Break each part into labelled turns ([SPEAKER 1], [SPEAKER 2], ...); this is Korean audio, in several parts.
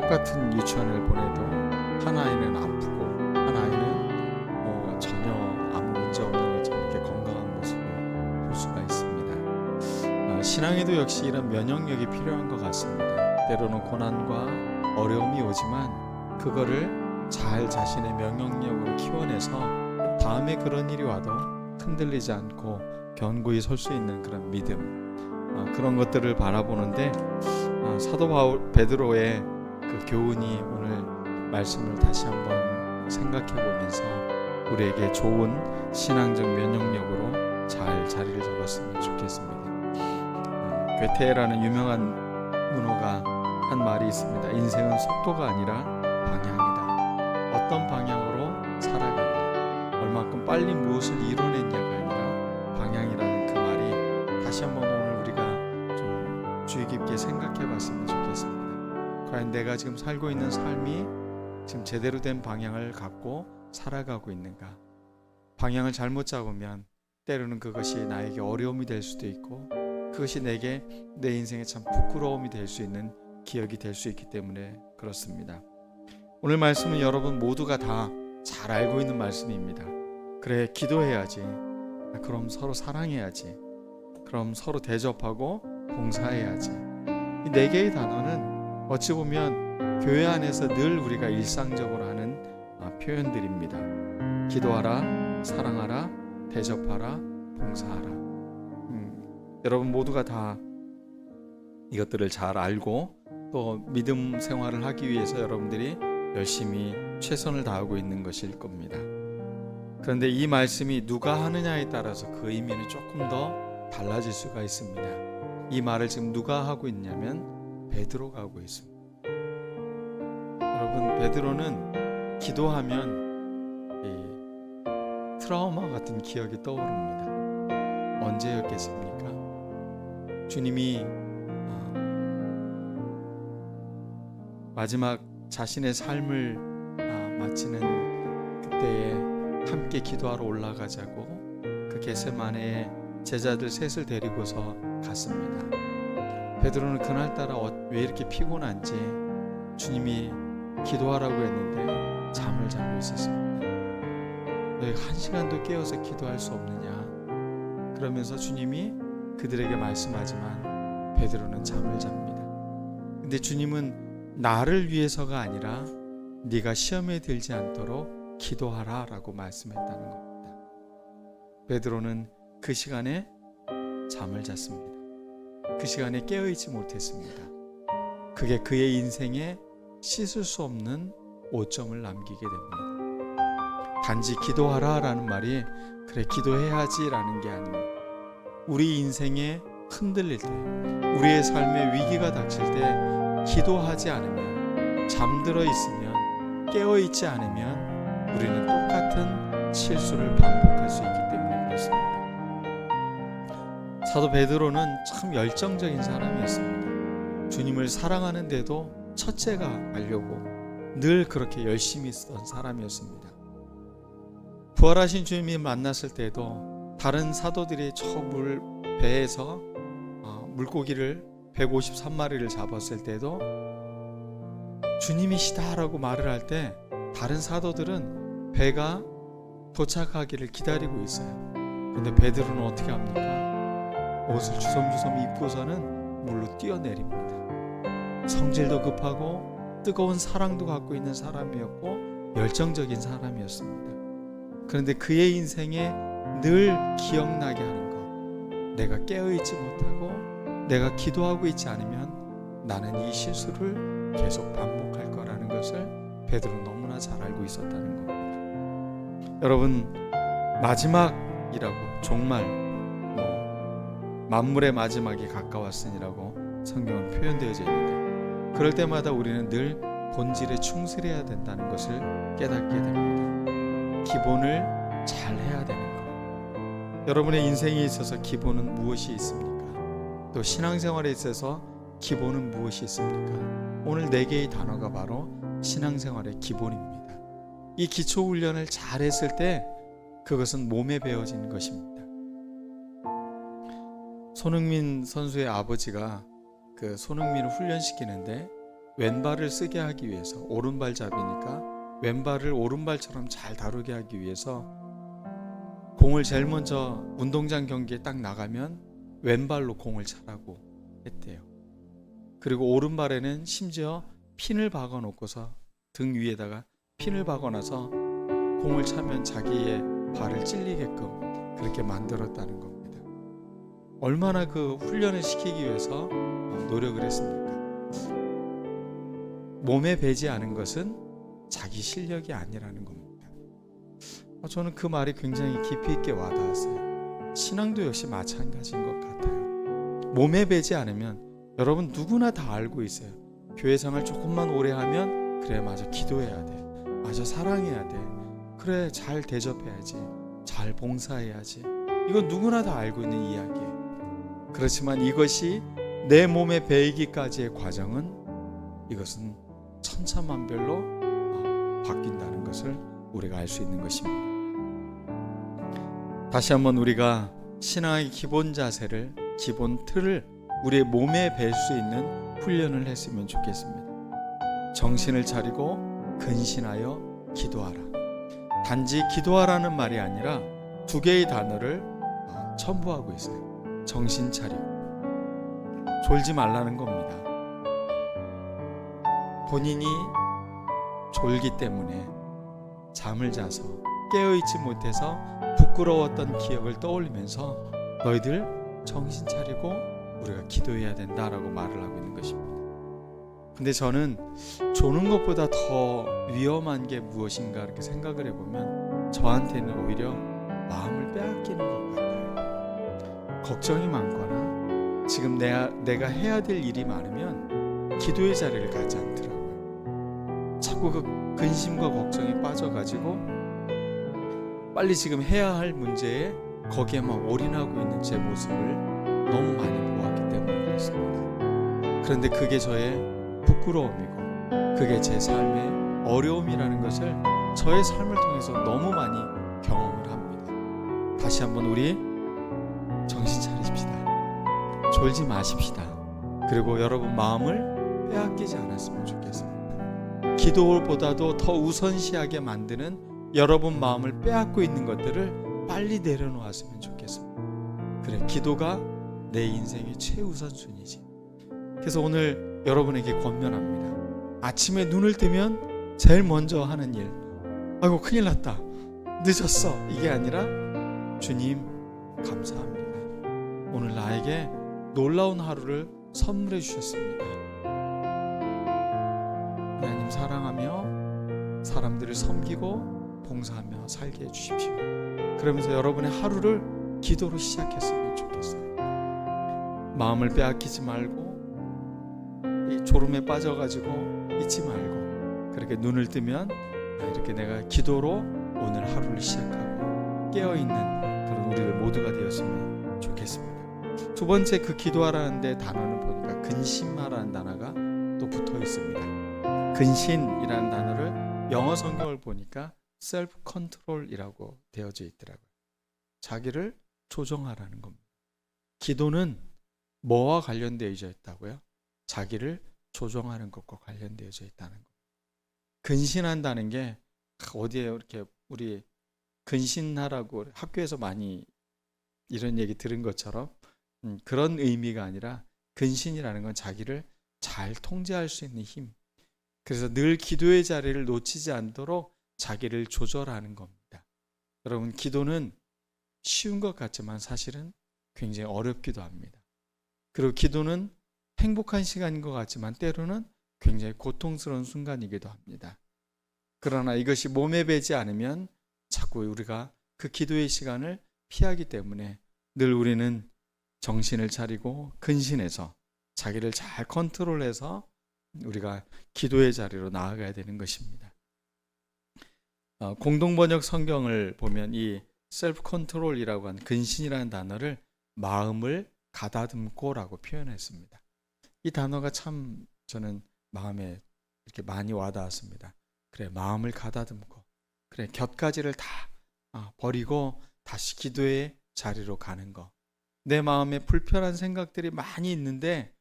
[SPEAKER 1] 똑같은 유치원을 보내도 한 아이는 아프고 한 아이는 전혀 아무 문제 없는 것처럼 이렇게 건강한 모습을 볼 수가 있습니다. 신앙에도 역시 이런 면역력이 필요한 것 같습니다. 때로는 고난과 어려움이 오지만 그거를 잘 자신의 면역력으로 키워내서 다음에 그런 일이 와도 흔들리지 않고 견고히 설 수 있는 그런 믿음, 그런 것들을 바라보는데 사도 베드로의 그 교훈이 오늘 말씀을 다시 한번 생각해 보면서 우리에게 좋은 신앙적 면역력으로 잘 자리를 잡았으면 좋겠습니다. 괴테라는 유명한 문호가 한 말이 있습니다. 인생은 속도가 아니라 방향이다. 어떤 방향으로 살아가느냐, 얼마큼 빨리 무엇을 이뤄냈냐가 아니라 방향이라는 그 말이 다시 한번 오늘 우리가 좀 주의 깊게 생각해 봤으면 좋겠습니다. 과연 내가 지금 살고 있는 삶이 지금 제대로 된 방향을 갖고 살아가고 있는가? 방향을 잘못 잡으면 때로는 그것이 나에게 어려움이 될 수도 있고 그것이 내게 내 인생에 참 부끄러움이 될 수 있는 기억이 될 수 있기 때문에 그렇습니다. 오늘 말씀은 여러분 모두가 다 잘 알고 있는 말씀입니다. 그래, 기도해야지. 그럼 서로 사랑해야지. 그럼 서로 대접하고 봉사해야지. 이 네 개의 단어는 어찌 보면 교회 안에서 늘 우리가 일상적으로 하는 표현들입니다. 기도하라, 사랑하라, 대접하라, 봉사하라. 여러분 모두가 다 이것들을 잘 알고 또 믿음 생활을 하기 위해서 여러분들이 열심히 최선을 다하고 있는 것일 겁니다. 그런데 이 말씀이 누가 하느냐에 따라서 그 의미는 조금 더 달라질 수가 있습니다. 이 말을 지금 누가 하고 있냐면 베드로가 하고 있습니다. 여러분, 베드로는 기도하면 이 트라우마 같은 기억이 떠오릅니다. 언제였겠습니까? 주님이 마지막 자신의 삶을 마치는 그때에 함께 기도하러 올라가자고 그 겟세마네에 제자들 셋을 데리고서 갔습니다. 베드로는 그날따라 왜 이렇게 피곤한지 주님이 기도하라고 했는데 잠을 자고 있었습니다. 너희 1시간도 깨어서 기도할 수 없느냐? 그러면서 주님이 그들에게 말씀하지만 베드로는 잠을 잡니다. 근데 주님은 나를 위해서가 아니라 네가 시험에 들지 않도록 기도하라 라고 말씀했다는 겁니다. 베드로는 그 시간에 잠을 잤습니다. 그 시간에 깨어있지 못했습니다. 그게 그의 인생에 씻을 수 없는 오점을 남기게 됩니다. 단지 기도하라 라는 말이 그래 기도해야지 라는 게 아닙니다. 우리 인생에 흔들릴 때, 우리의 삶에 위기가 닥칠 때 기도하지 않으면, 잠들어 있으면, 깨어있지 않으면 우리는 똑같은 실수를 반복할 수 있기 때문에 그렇습니다. 사도 베드로는 참 열정적인 사람이었습니다. 주님을 사랑하는데도 첫째가 가려고 늘 그렇게 열심히 쓰던 사람이었습니다. 부활하신 주님이 만났을 때도 다른 사도들이 저 배에서 물고기를 153마리를 잡았을 때도 주님이시다라고 말을 할 때 다른 사도들은 배가 도착하기를 기다리고 있어요. 그런데 베드로는 어떻게 합니까? 옷을 주섬주섬 입고서는 물로 뛰어내립니다. 성질도 급하고 뜨거운 사랑도 갖고 있는 사람이었고 열정적인 사람이었습니다. 그런데 그의 인생에 늘 기억나게 하는 것, 내가 깨어있지 못하고 내가 기도하고 있지 않으면 나는 이 실수를 계속 반복할 거라는 것을 베드로는 너무나 잘 알고 있었다는 겁니다. 여러분, 마지막이라고 정말 만물의 마지막이 가까웠으니라고 성경은 표현되어져 있는데 그럴 때마다 우리는 늘 본질에 충실해야 된다는 것을 깨닫게 됩니다. 기본을 잘 해야 되는 것. 여러분의 인생에 있어서 기본은 무엇이 있습니까? 또 신앙생활에 있어서 기본은 무엇이 있습니까? 오늘 4개의 단어가 바로 신앙생활의 기본입니다. 이 기초훈련을 잘 했을 때 그것은 몸에 배어진 것입니다. 손흥민 선수의 아버지가 그 손흥민을 훈련시키는데 왼발을 쓰게 하기 위해서, 오른발잡이니까 왼발을 오른발처럼 잘 다루게 하기 위해서 공을 제일 먼저 운동장 경기에 딱 나가면 왼발로 공을 차라고 했대요. 그리고 오른발에는 심지어 핀을 박아 놓고서 등 위에다가 핀을 박아 놔서 공을 차면 자기의 발을 찔리게끔 그렇게 만들었다는 겁니다. 얼마나 그 훈련을 시키기 위해서 노력을 했습니까? 몸에 배지 않은 것은 자기 실력이 아니라는 겁니다. 저는 그 말이 굉장히 깊이 있게 와닿았어요. 신앙도 역시 마찬가지인 것 같아요. 몸에 배지 않으면 여러분 누구나 다 알고 있어요. 교회 생활 조금만 오래 하면 그래 맞아 기도해야 돼, 맞아 사랑해야 돼, 그래 잘 대접해야지, 잘 봉사해야지, 이건 누구나 다 알고 있는 이야기예요. 그렇지만 이것이 내 몸에 배이기까지의 과정은, 이것은 천차만별로 바뀐다는 것을 우리가 알 수 있는 것입니다. 다시 한번 우리가 신앙의 기본 자세를, 기본 틀을 우리의 몸에 뵐 수 있는 훈련을 했으면 좋겠습니다. 정신을 차리고 근신하여 기도하라. 단지 기도하라는 말이 아니라 두 개의 단어를 첨부하고 있어요. 정신 차리고, 졸지 말라는 겁니다. 본인이 졸기 때문에 잠을 자서 깨어있지 못해서 부끄러웠던 기억을 떠올리면서 너희들 정신 차리고 우리가 기도해야 된다라고 말을 하고 있는 것입니다. 근데 저는 조는 것보다 더 위험한 게 무엇인가 이렇게 생각을 해보면 저한테는 오히려 마음을 빼앗기는 것 같아요. 걱정이 많거나 지금 내가 해야 될 일이 많으면 기도의 자리를 가지 않더라고요. 자꾸 그 근심과 걱정에 빠져가지고 빨리 지금 해야 할 문제에 거기에만 올인하고 있는 제 모습을 너무 많이 보았기 때문에 그렇습니다. 그런데 그게 저의 부끄러움이고 그게 제 삶의 어려움이라는 것을 저의 삶을 통해서 너무 많이 경험을 합니다. 다시 한번 우리 정신 차리십시다. 졸지 마십시다. 그리고 여러분 마음을 빼앗기지 않았으면 좋겠습니다. 기도보다도 더 우선시하게 만드는 여러분 마음을 빼앗고 있는 것들을 빨리 내려놓았으면 좋겠습니다. 그래, 기도가 내 인생의 최우선순위지. 그래서 오늘 여러분에게 권면합니다. 아침에 눈을 뜨면 제일 먼저 하는 일, 아이고 큰일 났다, 늦었어, 이게 아니라 주님 감사합니다. 오늘 나에게 놀라운 하루를 선물해 주셨습니다. 하나님 사랑하며 사람들을 섬기고 봉사하며 살게 해주십시오. 그러면서 여러분의 하루를 기도로 시작했으면 좋겠어요. 마음을 빼앗기지 말고 이 졸음에 빠져가지고 있지 말고 그렇게 눈을 뜨면 이렇게 내가 기도로 오늘 하루를 시작하고 깨어있는 그런 우리들 모두가 되었으면 좋겠습니다. 두 번째, 그 기도하라는데 단어는 보니까 근심하라는 단어가 또 붙어 있습니다. 근신이라는 단어를 영어 성경을 보니까 self control이라고 되어져 있더라고요. 자기를 조정하라는 겁니다. 기도는 뭐와 관련되어져 있다고요? 자기를 조정하는 것과 관련되어져 있다는 겁니다. 근신한다는 게 어디에 이렇게 우리 근신하라고 학교에서 많이 이런 얘기 들은 것처럼 그런 의미가 아니라, 근신이라는 건 자기를 잘 통제할 수 있는 힘. 그래서 늘 기도의 자리를 놓치지 않도록 자기를 조절하는 겁니다. 여러분, 기도는 쉬운 것 같지만 사실은 굉장히 어렵기도 합니다. 그리고 기도는 행복한 시간인 것 같지만 때로는 굉장히 고통스러운 순간이기도 합니다. 그러나 이것이 몸에 배지 않으면 자꾸 우리가 그 기도의 시간을 피하기 때문에 늘 우리는 정신을 차리고 근신해서 자기를 잘 컨트롤해서 우리가 기도의 자리로 나아가야 되는 것입니다. 공동번역 성경을 보면 이 셀프 컨트롤이라고 하는 근신이라는 단어를 마음을 가다듬고라고 표현했습니다. 이 단어가 참 저는 마음에 이렇게 많이 와닿았습니다. 그래, 마음을 가다듬고, 그래, 곁가지를 다 버리고 다시 기도의 자리로 가는 거. 내 마음에 불편한 생각들이 많이 있는데,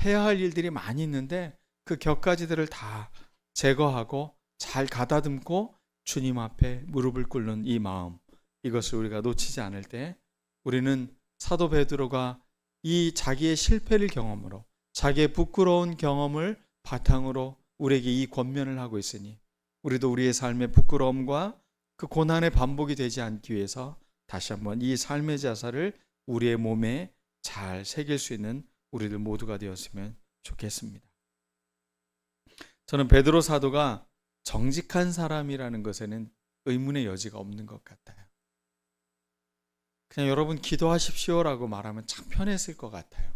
[SPEAKER 1] 해야 할 일들이 많이 있는데 그 격가지들을 다 제거하고 잘 가다듬고 주님 앞에 무릎을 꿇는 이 마음, 이것을 우리가 놓치지 않을 때 우리는 사도 베드로가 이 자기의 실패를 경험으로, 자기의 부끄러운 경험을 바탕으로 우리에게 이 권면을 하고 있으니 우리도 우리의 삶의 부끄러움과 그 고난의 반복이 되지 않기 위해서 다시 한번 이 삶의 자사를 우리의 몸에 잘 새길 수 있는 우리들 모두가 되었으면 좋겠습니다. 저는 베드로 사도가 정직한 사람이라는 것에는 의문의 여지가 없는 것 같아요. 그냥 여러분 기도하십시오라고 말하면 참 편했을 것 같아요.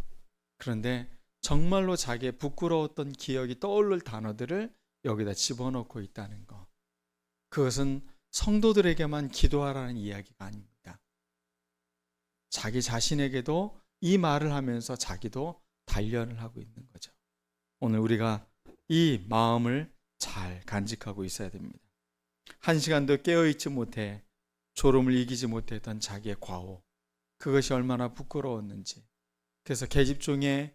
[SPEAKER 1] 그런데 정말로 자기의 부끄러웠던 기억이 떠오를 단어들을 여기다 집어넣고 있다는 것. 그것은 성도들에게만 기도하라는 이야기가 아닙니다. 자기 자신에게도 이 말을 하면서 자기도 단련을 하고 있는 거죠. 오늘 우리가 이 마음을 잘 간직하고 있어야 됩니다. 한 시간도 깨어있지 못해 졸음을 이기지 못했던 자기의 과오, 그것이 얼마나 부끄러웠는지. 그래서 계집종의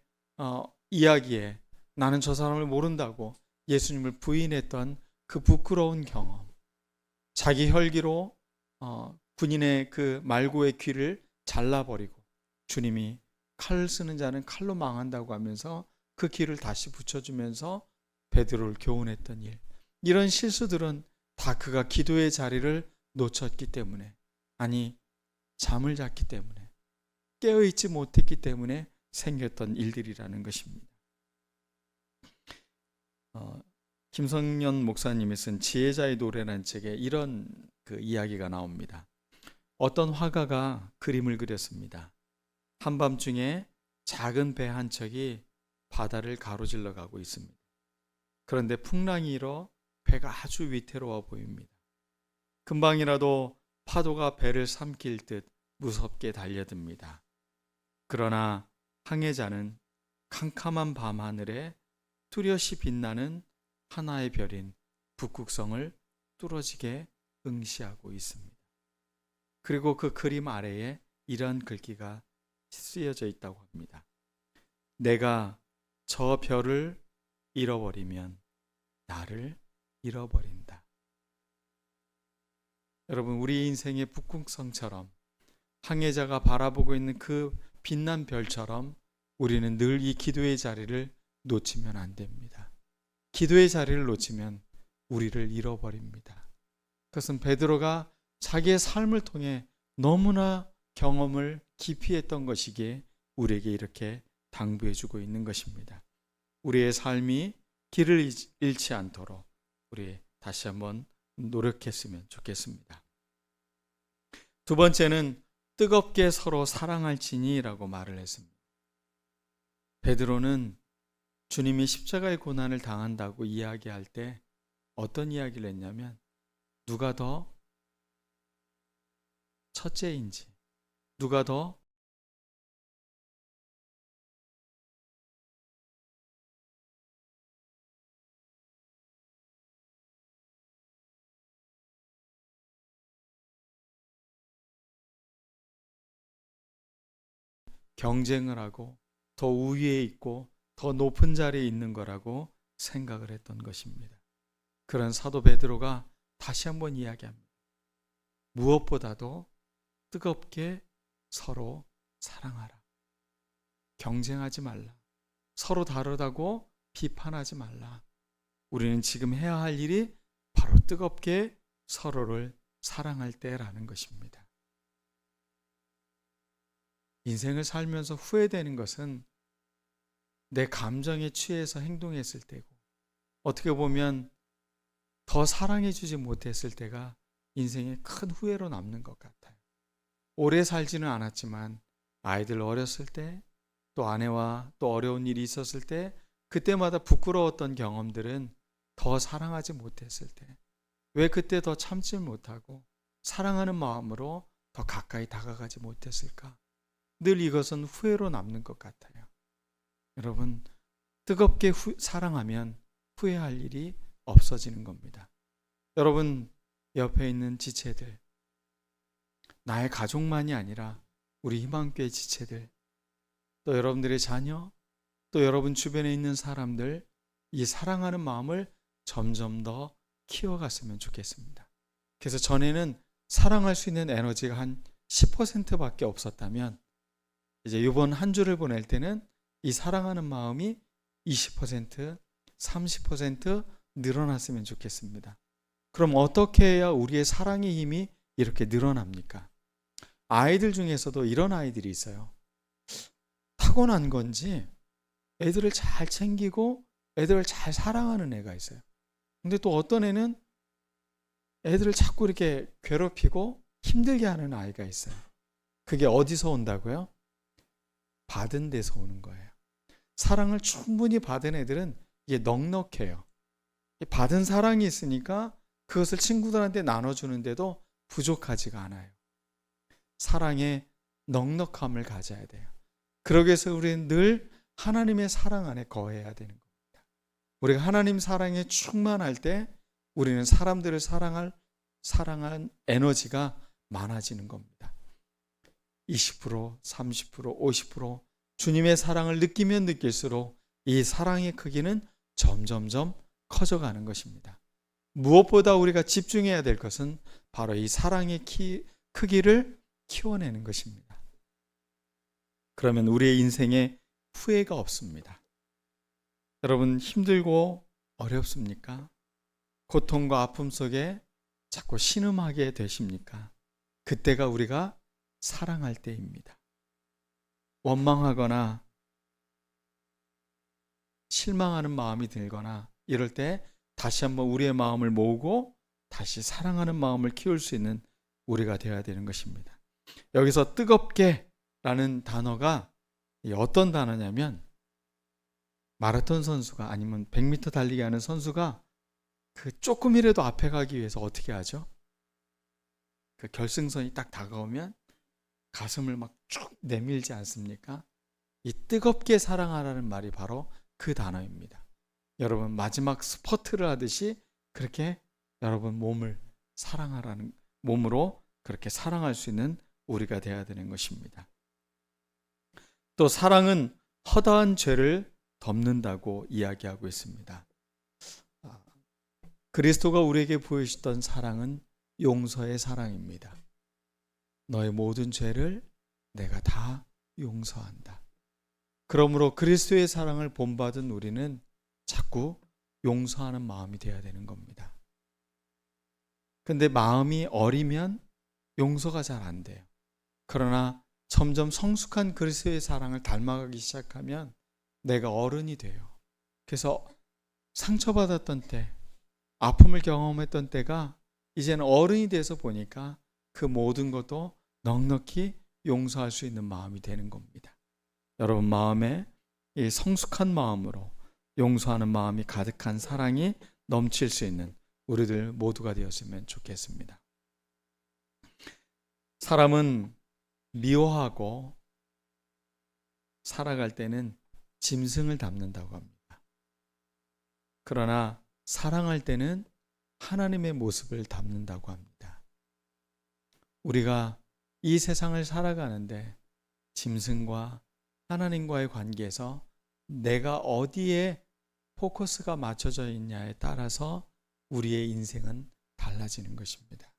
[SPEAKER 1] 이야기에 나는 저 사람을 모른다고 예수님을 부인했던 그 부끄러운 경험, 자기 혈기로 군인의 그 말고의 귀를 잘라버리고 주님이 칼을 쓰는 자는 칼로 망한다고 하면서 그 귀를 다시 붙여주면서 베드로를 교훈했던 일, 이런 실수들은 다 그가 기도의 자리를 놓쳤기 때문에, 아니 잠을 잤기 때문에, 깨어있지 못했기 때문에 생겼던 일들이라는 것입니다. 김성년 목사님이 쓴 지혜자의 노래라는 책에 이런 그 이야기가 나옵니다. 어떤 화가가 그림을 그렸습니다. 한밤중에 작은 배 한 척이 바다를 가로질러 가고 있습니다. 그런데 풍랑이 일어 배가 아주 위태로워 보입니다. 금방이라도 파도가 배를 삼킬 듯 무섭게 달려듭니다. 그러나 항해자는 캄캄한 밤하늘에 뚜렷이 빛나는 하나의 별인 북극성을 뚫어지게 응시하고 있습니다. 그리고 그 그림 아래에 이런 글귀가 쓰여져 있다고 합니다. 내가 저 별을 잃어버리면 나를 잃어버린다. 여러분, 우리 인생의 북극성처럼 항해자가 바라보고 있는 그 빛난 별처럼 우리는 늘 이 기도의 자리를 놓치면 안 됩니다. 기도의 자리를 놓치면 우리를 잃어버립니다. 그것은 베드로가 자기의 삶을 통해 너무나 경험을 깊이 했던 것이기에 우리에게 이렇게 당부해주고 있는 것입니다. 우리의 삶이 길을 잃지 않도록 우리 다시 한번 노력했으면 좋겠습니다. 두 번째는 뜨겁게 서로 사랑할지니라고 말을 했습니다. 베드로는 주님이 십자가의 고난을 당한다고 이야기할 때 어떤 이야기를 했냐면 누가 더 첫째인지, 누가 더 경쟁을 하고 더 우위에 있고 더 높은 자리에 있는 거라고 생각을 했던 것입니다. 그런 사도 베드로가 다시 한번 이야기합니다. 무엇보다도 뜨겁게 서로 사랑하라. 경쟁하지 말라. 서로 다르다고 비판하지 말라. 우리는 지금 해야 할 일이 바로 뜨겁게 서로를 사랑할 때라는 것입니다. 인생을 살면서 후회되는 것은 내 감정에 취해서 행동했을 때고, 어떻게 보면 더 사랑해주지 못했을 때가 인생의 큰 후회로 남는 것 같아요. 오래 살지는 않았지만 아이들 어렸을 때, 또 아내와 또 어려운 일이 있었을 때, 그때마다 부끄러웠던 경험들은 더 사랑하지 못했을 때, 왜 그때 더 참지 못하고 사랑하는 마음으로 더 가까이 다가가지 못했을까? 늘 이것은 후회로 남는 것 같아요. 여러분, 뜨겁게 사랑하면 후회할 일이 없어지는 겁니다. 여러분 옆에 있는 지체들, 나의 가족만이 아니라 우리 희망교회 지체들, 또 여러분들의 자녀, 또 여러분 주변에 있는 사람들, 이 사랑하는 마음을 점점 더 키워갔으면 좋겠습니다. 그래서 전에는 사랑할 수 있는 에너지가 한 10%밖에 없었다면 이제 이번 한 주를 보낼 때는 이 사랑하는 마음이 20%, 30% 늘어났으면 좋겠습니다. 그럼 어떻게 해야 우리의 사랑의 힘이 이렇게 늘어납니까? 아이들 중에서도 이런 아이들이 있어요. 타고난 건지 애들을 잘 챙기고 애들을 잘 사랑하는 애가 있어요. 근데 또 어떤 애는 애들을 자꾸 이렇게 괴롭히고 힘들게 하는 아이가 있어요. 그게 어디서 온다고요? 받은 데서 오는 거예요. 사랑을 충분히 받은 애들은 이게 넉넉해요. 받은 사랑이 있으니까 그것을 친구들한테 나눠주는데도 부족하지가 않아요. 사랑에 넉넉함을 가져야 돼요. 그러기 위해서 우리는 늘 하나님의 사랑 안에 거해야 되는 겁니다. 우리가 하나님 사랑에 충만할 때 우리는 사람들을 사랑한 에너지가 많아지는 겁니다. 20%, 30%, 50% 주님의 사랑을 느끼면 느낄수록 이 사랑의 크기는 점점점 커져가는 것입니다. 무엇보다 우리가 집중해야 될 것은 바로 이 사랑의 크기를 키워내는 것입니다. 그러면 우리의 인생에 후회가 없습니다. 여러분 힘들고 어렵습니까? 고통과 아픔 속에 자꾸 신음하게 되십니까? 그때가 우리가 사랑할 때입니다. 원망하거나 실망하는 마음이 들거나 이럴 때 다시 한번 우리의 마음을 모으고 다시 사랑하는 마음을 키울 수 있는 우리가 되어야 되는 것입니다. 여기서 뜨겁게 라는 단어가 어떤 단어냐면 마라톤 선수가 아니면 100m 달리기 하는 선수가 그 조금이라도 앞에 가기 위해서 어떻게 하죠? 그 결승선이 딱 다가오면 가슴을 막 쭉 내밀지 않습니까? 이 뜨겁게 사랑하라는 말이 바로 그 단어입니다. 여러분 마지막 스퍼트를 하듯이 그렇게 여러분 몸을 사랑하라는 몸으로 그렇게 사랑할 수 있는 우리가 되어야 되는 것입니다. 또 사랑은 허다한 죄를 덮는다고 이야기하고 있습니다. 그리스도가 우리에게 보여주셨던 사랑은 용서의 사랑입니다. 너의 모든 죄를 내가 다 용서한다. 그러므로 그리스도의 사랑을 본받은 우리는 자꾸 용서하는 마음이 되어야 되는 겁니다. 근데 마음이 어리면 용서가 잘 안 돼요. 그러나 점점 성숙한 그리스도의 사랑을 닮아가기 시작하면 내가 어른이 돼요. 그래서 상처받았던 때, 아픔을 경험했던 때가 이제는 어른이 돼서 보니까 그 모든 것도 넉넉히 용서할 수 있는 마음이 되는 겁니다. 여러분 마음에 이 성숙한 마음으로 용서하는 마음이 가득한 사랑이 넘칠 수 있는 우리들 모두가 되었으면 좋겠습니다. 사람은 미워하고 살아갈 때는 짐승을 닮는다고 합니다. 그러나 사랑할 때는 하나님의 모습을 닮는다고 합니다. 우리가 이 세상을 살아가는데 짐승과 하나님과의 관계에서 내가 어디에 포커스가 맞춰져 있냐에 따라서 우리의 인생은 달라지는 것입니다.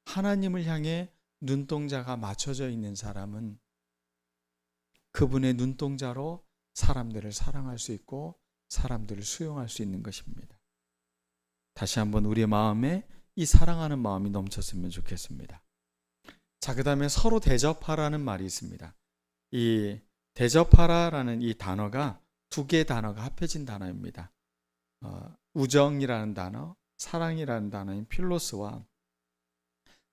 [SPEAKER 1] 하나님을 향해 눈동자가 맞춰져 있는 사람은 그분의 눈동자로 사람들을 사랑할 수 있고 사람들을 수용할 수 있는 것입니다. 다시 한번 우리의 마음에 이 사랑하는 마음이 넘쳤으면 좋겠습니다. 자, 그 다음에 서로 대접하라는 말이 있습니다. 이 대접하라라는 이 단어가 두 개의 단어가 합해진 단어입니다. 우정이라는 단어, 사랑이라는 단어인 필로스와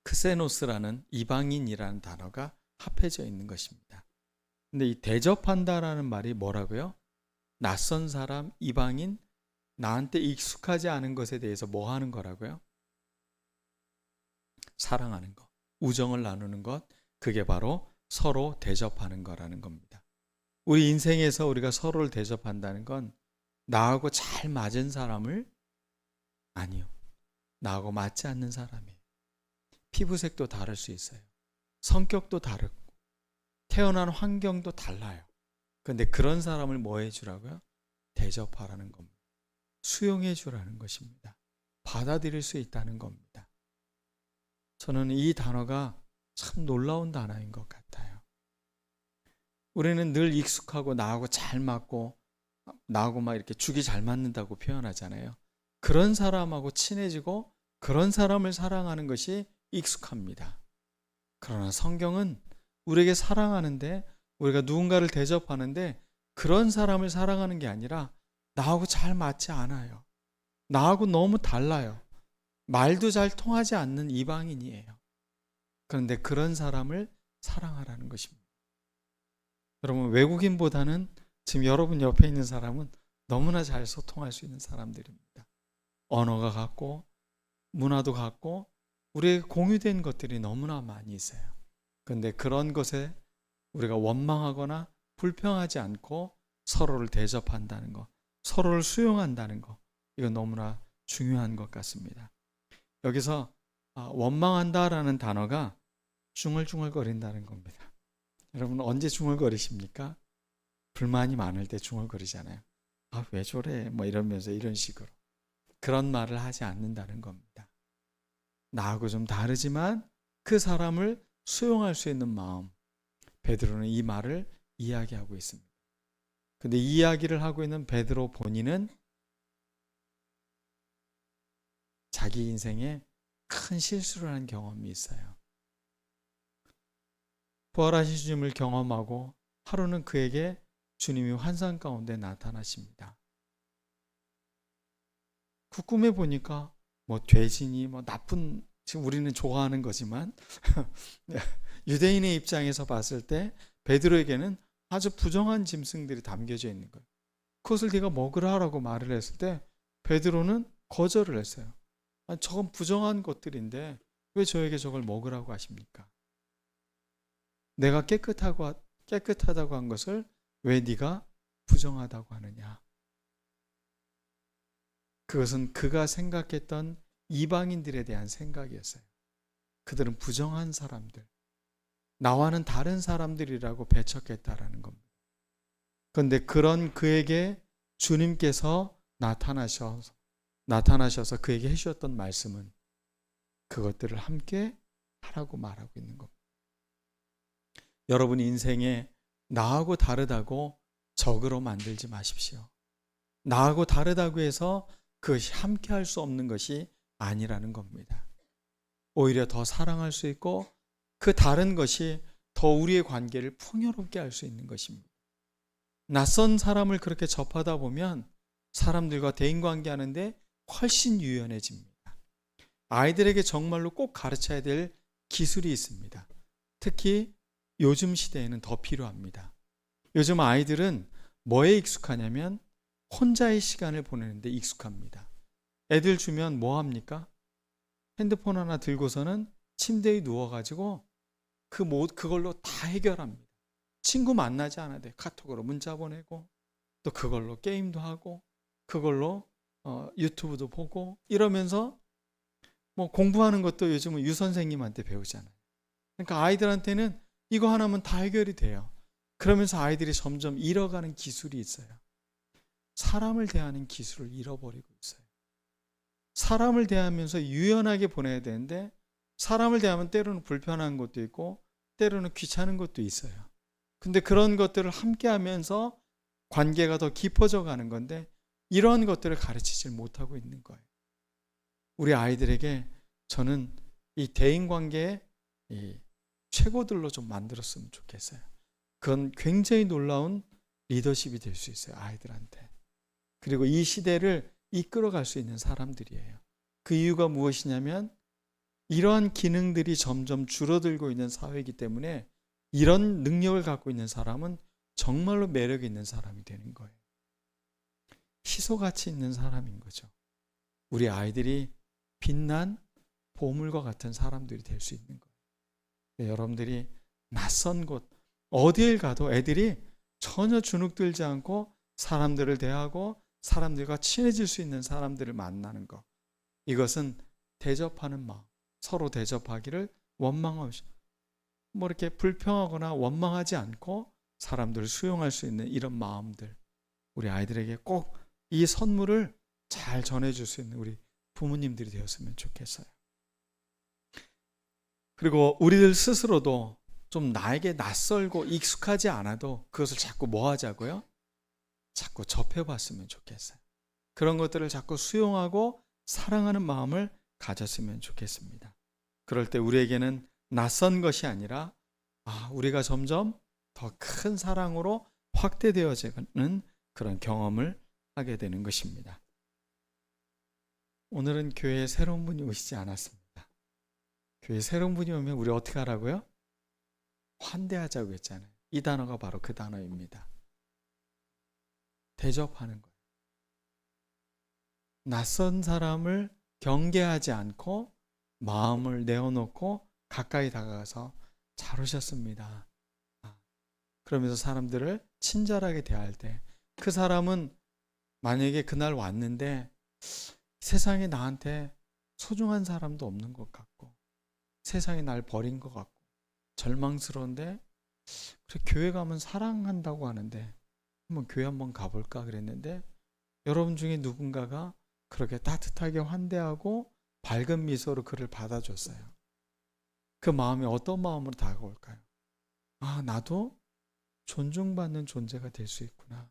[SPEAKER 1] 크세노스라는 이방인이라는 단어가 합해져 있는 것입니다. 근데 이 대접한다라는 말이 뭐라고요? 낯선 사람, 이방인, 나한테 익숙하지 않은 것에 대해서 뭐 하는 거라고요? 사랑하는 것, 우정을 나누는 것, 그게 바로 서로 대접하는 거라는 겁니다. 우리 인생에서 우리가 서로를 대접한다는 건 나하고 잘 맞은 사람을 아니요. 나하고 맞지 않는 사람이에요. 피부색도 다를 수 있어요. 성격도 다르고 태어난 환경도 달라요. 그런데 그런 사람을 뭐 해주라고요? 대접하라는 겁니다. 수용해 주라는 것입니다. 받아들일 수 있다는 겁니다. 저는 이 단어가 참 놀라운 단어인 것 같아요. 우리는 늘 익숙하고 나하고 잘 맞고 나하고 막 이렇게 죽이 잘 맞는다고 표현하잖아요. 그런 사람하고 친해지고 그런 사람을 사랑하는 것이 익숙합니다. 그러나 성경은 우리에게 사랑하는데, 우리가 누군가를 대접하는데 그런 사람을 사랑하는 게 아니라 나하고 잘 맞지 않아요. 나하고 너무 달라요. 말도 잘 통하지 않는 이방인이에요. 그런데 그런 사람을 사랑하라는 것입니다. 여러분, 외국인보다는 지금 여러분 옆에 있는 사람은 너무나 잘 소통할 수 있는 사람들입니다. 언어가 같고 문화도 같고 우리에게 공유된 것들이 너무나 많이 있어요. 그런데 그런 것에 우리가 원망하거나 불평하지 않고 서로를 대접한다는 것, 서로를 수용한다는 것, 이건 너무나 중요한 것 같습니다. 여기서 원망한다라는 단어가 중얼중얼거린다는 겁니다. 여러분, 언제 중얼거리십니까? 불만이 많을 때 중얼거리잖아요. 왜 저래? 뭐 이러면서 이런 식으로. 그런 말을 하지 않는다는 겁니다. 나하고 좀 다르지만 그 사람을 수용할 수 있는 마음, 베드로는 이 말을 이야기하고 있습니다. 근데 이 이야기를 하고 있는 베드로 본인은 자기 인생에 큰 실수를 한 경험이 있어요. 부활하신 주님을 경험하고 하루는 그에게 주님이 환상 가운데 나타나십니다. 그 꿈에 보니까 뭐 돼지니 뭐 나쁜, 지금 우리는 좋아하는 거지만 유대인의 입장에서 봤을 때 베드로에게는 아주 부정한 짐승들이 담겨져 있는 거예요. 그것을 네가 먹으라라고 말을 했을 때 베드로는 거절을 했어요. 아니, 저건 부정한 것들인데 왜 저에게 저걸 먹으라고 하십니까? 내가 깨끗하다고 한 것을 왜 네가 부정하다고 하느냐? 그것은 그가 생각했던 이방인들에 대한 생각이었어요. 그들은 부정한 사람들, 나와는 다른 사람들이라고 배척했다라는 겁니다. 그런데 그런 그에게 주님께서 나타나셔서 그에게 해주셨던 말씀은 그것들을 함께 하라고 말하고 있는 겁니다. 여러분 인생에 나하고 다르다고 적으로 만들지 마십시오. 나하고 다르다고 해서 그것이 함께 할 수 없는 것이 아니라는 겁니다. 오히려 더 사랑할 수 있고 그 다른 것이 더 우리의 관계를 풍요롭게 할 수 있는 것입니다. 낯선 사람을 그렇게 접하다 보면 사람들과 대인관계 하는데 훨씬 유연해집니다. 아이들에게 정말로 꼭 가르쳐야 될 기술이 있습니다. 특히 요즘 시대에는 더 필요합니다. 요즘 아이들은 뭐에 익숙하냐면 혼자의 시간을 보내는데 익숙합니다. 애들 주면 뭐 합니까? 핸드폰 하나 들고서는 침대에 누워가지고 그걸로 다 해결합니다. 친구 만나지 않아도 돼. 카톡으로 문자 보내고 또 그걸로 게임도 하고 그걸로 유튜브도 보고 이러면서 뭐 공부하는 것도 요즘은 유선생님한테 배우잖아요. 그러니까 아이들한테는 이거 하나면 다 해결이 돼요. 그러면서 아이들이 점점 잃어가는 기술이 있어요. 사람을 대하는 기술을 잃어버리고 있어요. 사람을 대하면서 유연하게 보내야 되는데 사람을 대하면 때로는 불편한 것도 있고 때로는 귀찮은 것도 있어요. 근데 그런 것들을 함께 하면서 관계가 더 깊어져 가는 건데 이런 것들을 가르치질 못하고 있는 거예요. 우리 아이들에게 저는 이 대인관계의 최고들로 좀 만들었으면 좋겠어요. 그건 굉장히 놀라운 리더십이 될 수 있어요. 아이들한테. 그리고 이 시대를 이끌어갈 수 있는 사람들이에요. 그 이유가 무엇이냐면 이러한 기능들이 점점 줄어들고 있는 사회이기 때문에 이런 능력을 갖고 있는 사람은 정말로 매력 있는 사람이 되는 거예요. 희소가치 있는 사람인 거죠. 우리 아이들이 빛난 보물과 같은 사람들이 될 수 있는 거예요. 여러분들이 낯선 곳 어디에 가도 애들이 전혀 주눅들지 않고 사람들을 대하고 사람들과 친해질 수 있는 사람들을 만나는 것, 이것은 대접하는 마음, 서로 대접하기를 원망하지 뭐 이렇게 불평하거나 원망하지 않고 사람들을 수용할 수 있는 이런 마음들, 우리 아이들에게 꼭 이 선물을 잘 전해줄 수 있는 우리 부모님들이 되었으면 좋겠어요. 그리고 우리들 스스로도 좀 나에게 낯설고 익숙하지 않아도 그것을 자꾸 뭐 하자고요? 자꾸 접해봤으면 좋겠어요. 그런 것들을 자꾸 수용하고 사랑하는 마음을 가졌으면 좋겠습니다. 그럴 때 우리에게는 낯선 것이 아니라 우리가 점점 더 큰 사랑으로 확대되어지는 그런 경험을 하게 되는 것입니다. 오늘은 교회에 새로운 분이 오시지 않았습니다. 교회에 새로운 분이 오면 우리 어떻게 하라고요? 환대하자고 했잖아요. 이 단어가 바로 그 단어입니다. 대접하는 거예요. 낯선 사람을 경계하지 않고 마음을 내어놓고 가까이 다가가서 잘 오셨습니다. 그러면서 사람들을 친절하게 대할 때 그 사람은 만약에 그날 왔는데 세상에 나한테 소중한 사람도 없는 것 같고 세상이 날 버린 것 같고 절망스러운데 그래, 교회 가면 사랑한다고 하는데 한번 교회 한번 가볼까 그랬는데 여러분 중에 누군가가 그렇게 따뜻하게 환대하고 밝은 미소로 그를 받아줬어요. 그 마음이 어떤 마음으로 다가올까요? 나도 존중받는 존재가 될 수 있구나.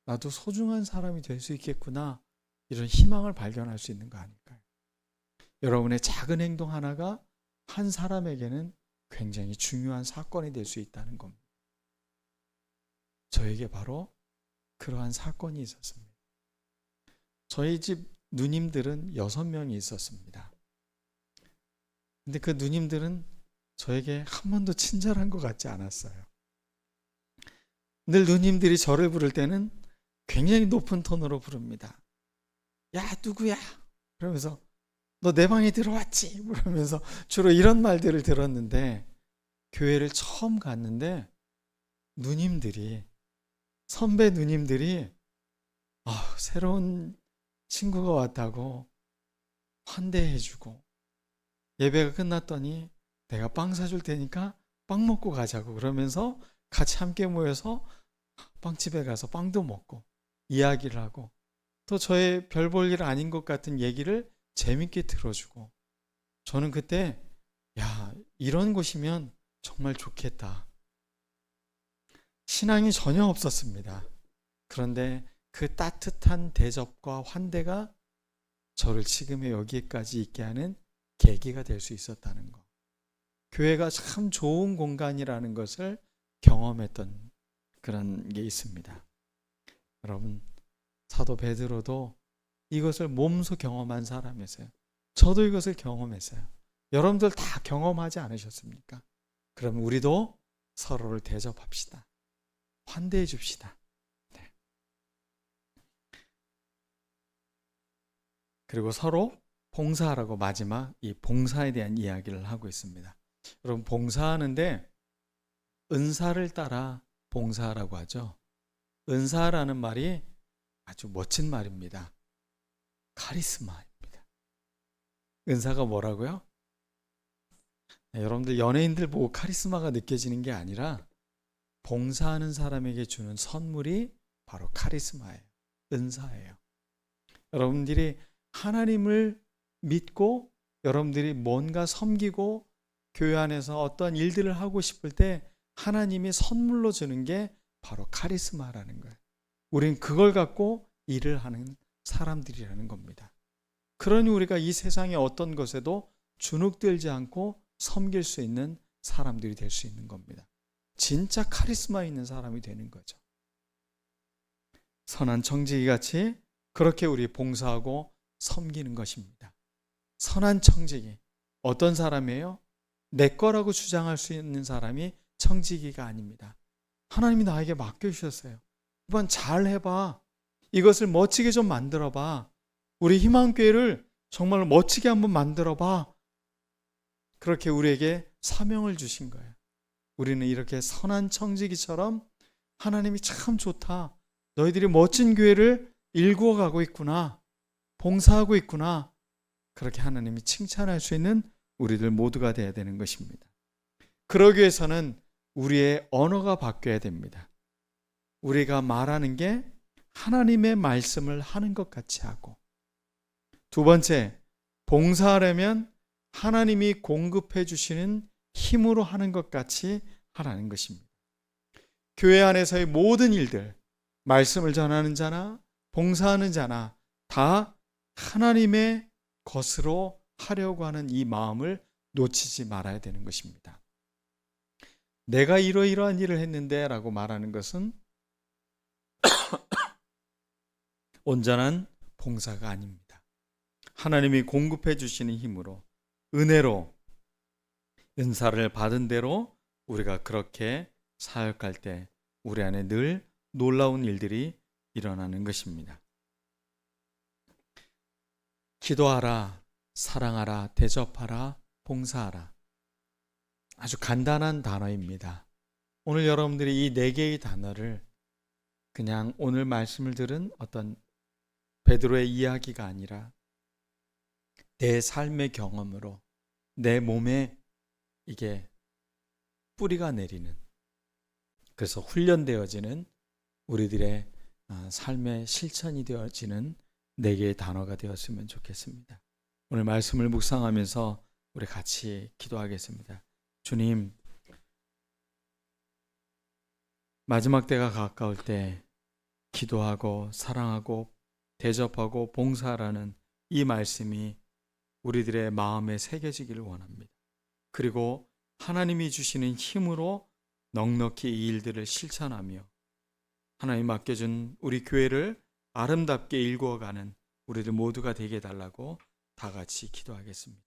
[SPEAKER 1] 나도 소중한 사람이 될 수 있겠구나. 이런 희망을 발견할 수 있는 거 아닐까요? 여러분의 작은 행동 하나가 한 사람에게는 굉장히 중요한 사건이 될 수 있다는 겁니다. 저에게 바로 그러한 사건이 있었습니다. 저희 집 누님들은 6명이 있었습니다. 근데 그 누님들은 저에게 한 번도 친절한 것 같지 않았어요. 늘 누님들이 저를 부를 때는 굉장히 높은 톤으로 부릅니다. 야, 누구야? 그러면서 너 내 방에 들어왔지? 그러면서 주로 이런 말들을 들었는데 교회를 처음 갔는데 누님들이, 선배 누님들이 새로운 친구가 왔다고 환대해주고 예배가 끝났더니 내가 빵 사줄 테니까 빵 먹고 가자고 그러면서 같이 함께 모여서 빵집에 가서 빵도 먹고 이야기를 하고 또 저의 별 볼 일 아닌 것 같은 얘기를 재밌게 들어주고 저는 그때 이런 곳이면 정말 좋겠다. 신앙이 전혀 없었습니다. 그런데 그 따뜻한 대접과 환대가 저를 지금의 여기까지 있게 하는 계기가 될 수 있었다는 것. 교회가 참 좋은 공간이라는 것을 경험했던 그런 게 있습니다. 여러분, 사도 베드로도 이것을 몸소 경험한 사람이었어요. 저도 이것을 경험했어요. 여러분들 다 경험하지 않으셨습니까? 그럼 우리도 서로를 대접합시다. 환대해 줍시다. 네. 그리고 서로 봉사하라고 마지막 이 봉사에 대한 이야기를 하고 있습니다. 여러분, 봉사하는데 은사를 따라 봉사하라고 하죠. 은사라는 말이 아주 멋진 말입니다. 카리스마입니다. 은사가 뭐라고요? 여러분들 연예인들 보고 카리스마가 느껴지는 게 아니라 봉사하는 사람에게 주는 선물이 바로 카리스마예요. 은사예요. 여러분들이 하나님을 믿고 여러분들이 뭔가 섬기고 교회 안에서 어떤 일들을 하고 싶을 때 하나님이 선물로 주는 게 바로 카리스마라는 거예요. 우린 그걸 갖고 일을 하는 사람들이라는 겁니다. 그러니 우리가 이 세상의 어떤 것에도 주눅들지 않고 섬길 수 있는 사람들이 될 수 있는 겁니다. 진짜 카리스마 있는 사람이 되는 거죠. 선한 청지기 같이 그렇게 우리 봉사하고 섬기는 것입니다. 선한 청지기, 어떤 사람이에요? 내 거라고 주장할 수 있는 사람이 청지기가 아닙니다. 하나님이 나에게 맡겨주셨어요. 한번 잘 해봐. 이것을 멋지게 좀 만들어봐. 우리 희망교회를 정말 멋지게 한번 만들어봐. 그렇게 우리에게 사명을 주신 거예요. 우리는 이렇게 선한 청지기처럼 하나님이 참 좋다. 너희들이 멋진 교회를 일구어 가고 있구나. 봉사하고 있구나. 그렇게 하나님이 칭찬할 수 있는 우리들 모두가 되어야 되는 것입니다. 그러기 위해서는 우리의 언어가 바뀌어야 됩니다. 우리가 말하는 게 하나님의 말씀을 하는 것 같이 하고, 두 번째, 봉사하려면 하나님이 공급해 주시는 힘으로 하는 것 같이 하라는 것입니다. 교회 안에서의 모든 일들, 말씀을 전하는 자나 봉사하는 자나 다 하나님의 것으로 하려고 하는 이 마음을 놓치지 말아야 되는 것입니다. 내가 이러이러한 일을 했는데 라고 말하는 것은 온전한 봉사가 아닙니다. 하나님이 공급해 주시는 힘으로, 은혜로, 은사를 받은 대로 우리가 그렇게 사역할 때 우리 안에 늘 놀라운 일들이 일어나는 것입니다. 기도하라, 사랑하라, 대접하라, 봉사하라. 아주 간단한 단어입니다. 오늘 여러분들이 이 4개의 단어를 그냥 오늘 말씀을 들은 어떤 베드로의 이야기가 아니라 내 삶의 경험으로 내 몸에 이게 뿌리가 내리는, 그래서 훈련되어지는 우리들의 삶의 실천이 되어지는 4개의 단어가 되었으면 좋겠습니다. 오늘 말씀을 묵상하면서 우리 같이 기도하겠습니다. 주님, 마지막 때가 가까울 때 기도하고 사랑하고 대접하고 봉사하라는 이 말씀이 우리들의 마음에 새겨지기를 원합니다. 그리고 하나님이 주시는 힘으로 넉넉히 이 일들을 실천하며 하나님 맡겨준 우리 교회를 아름답게 일구어가는 우리들 모두가 되게 해달라고 다 같이 기도하겠습니다.